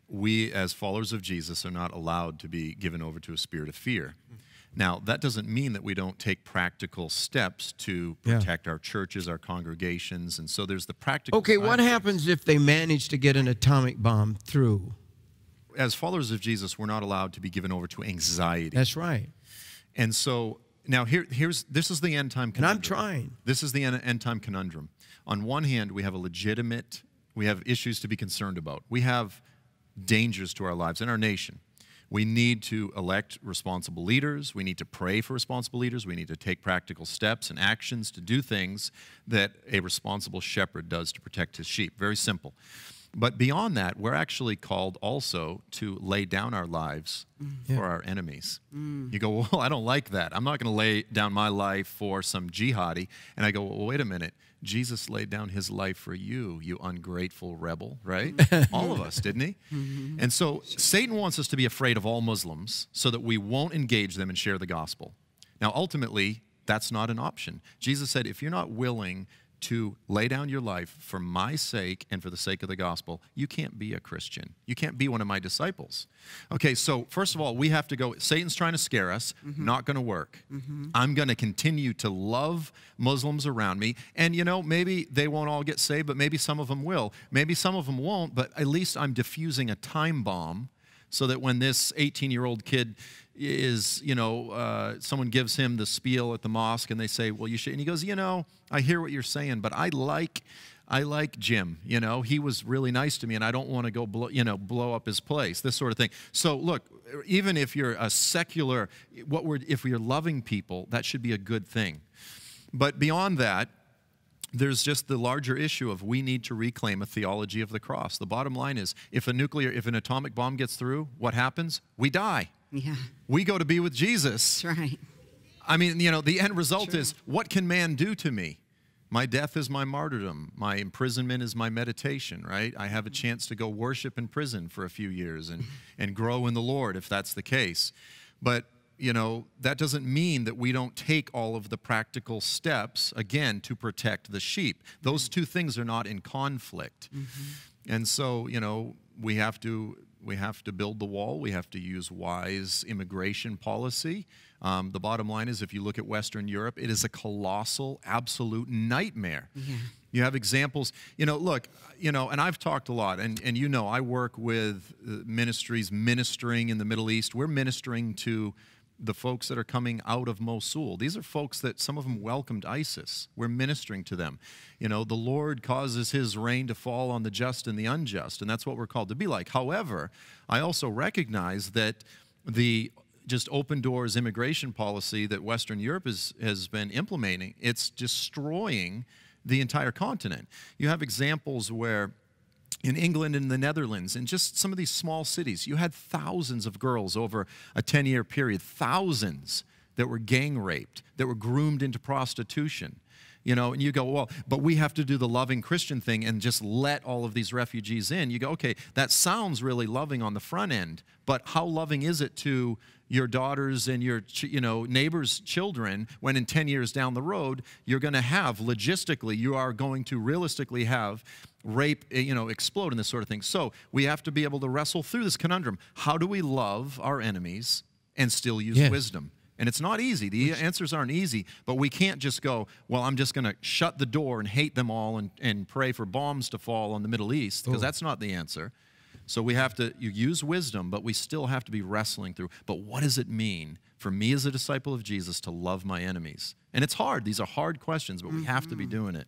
we as followers of Jesus are not allowed to be given over to a spirit of fear. Now, that doesn't mean that we don't take practical steps to protect our churches, our congregations, and so there's the practical Okay, side what of happens if they manage to get an atomic bomb through? As followers of Jesus, we're not allowed to be given over to anxiety. That's right. And so now this is the end time conundrum. And I'm trying. This is the end time conundrum. On one hand, we have we have issues to be concerned about. We have dangers to our lives and our nation. We need to elect responsible leaders. We need to pray for responsible leaders. We need to take practical steps and actions to do things that a responsible shepherd does to protect his sheep. Very simple. But beyond that, we're actually called also to lay down our lives for our enemies. You go, well, I don't like that. I'm not going to lay down my life for some jihadi. And I go, well, wait a minute. Jesus laid down his life for you, you ungrateful rebel, right? All of us, didn't he? And so Satan wants us to be afraid of all Muslims so that we won't engage them and share the gospel. Now, ultimately, that's not an option. Jesus said, if you're not willing to lay down your life for my sake and for the sake of the gospel, you can't be a Christian. You can't be one of my disciples. Okay, so first of all, we have to go, Satan's trying to scare us, not going to work. I'm going to continue to love Muslims around me, and you know, maybe they won't all get saved, but maybe some of them will. Maybe some of them won't, but at least I'm diffusing a time bomb so that when this 18-year-old kid is, you know, someone gives him the spiel at the mosque and they say, well, you should, and he goes, you know, I hear what you're saying, but I like Jim, you know, he was really nice to me and I don't want to go, blow up his place, this sort of thing. So look, even if you're a secular, if you're loving people, that should be a good thing. But beyond that, there's just the larger issue of we need to reclaim a theology of the cross. The bottom line is, if an atomic bomb gets through, what happens? We die. Yeah. We go to be with Jesus. That's right. I mean, you know, the end result is, what can man do to me? My death is my martyrdom. My imprisonment is my meditation, right? I have a chance to go worship in prison for a few years and grow in the Lord, if that's the case. But, you know, that doesn't mean that we don't take all of the practical steps, again, to protect the sheep. Those two things are not in conflict. And so, you know, we have to build the wall. We have to use wise immigration policy. The bottom line is, if you look at Western Europe, it is a colossal, absolute nightmare. You have examples, you know, look, you know, and I've talked a lot, and you know, I work with ministries ministering in the Middle East. We're ministering to the folks that are coming out of Mosul. These are folks that some of them welcomed ISIS. We're ministering to them. You know, the Lord causes his rain to fall on the just and the unjust, and that's what we're called to be like. However, I also recognize that the just open doors immigration policy that Western Europe has been implementing, it's destroying the entire continent. You have examples where in England and the Netherlands, in just some of these small cities, you had thousands of girls over a 10-year period, thousands that were gang raped, that were groomed into prostitution. You know, and you go, well, but we have to do the loving Christian thing and just let all of these refugees in. You go, okay, that sounds really loving on the front end, but how loving is it to your daughters and your, you know, neighbors' children when in 10 years down the road, you're going to have, logistically, you are going to realistically have rape, you know, explode and this sort of thing. So we have to be able to wrestle through this conundrum. How do we love our enemies and still use wisdom? And it's not easy. The answers aren't easy, but we can't just go, well, I'm just going to shut the door and hate them all and pray for bombs to fall on the Middle East, because that's not the answer. So we have to use wisdom, but we still have to be wrestling through. But what does it mean for me as a disciple of Jesus to love my enemies? And it's hard. These are hard questions, but we have to be doing it.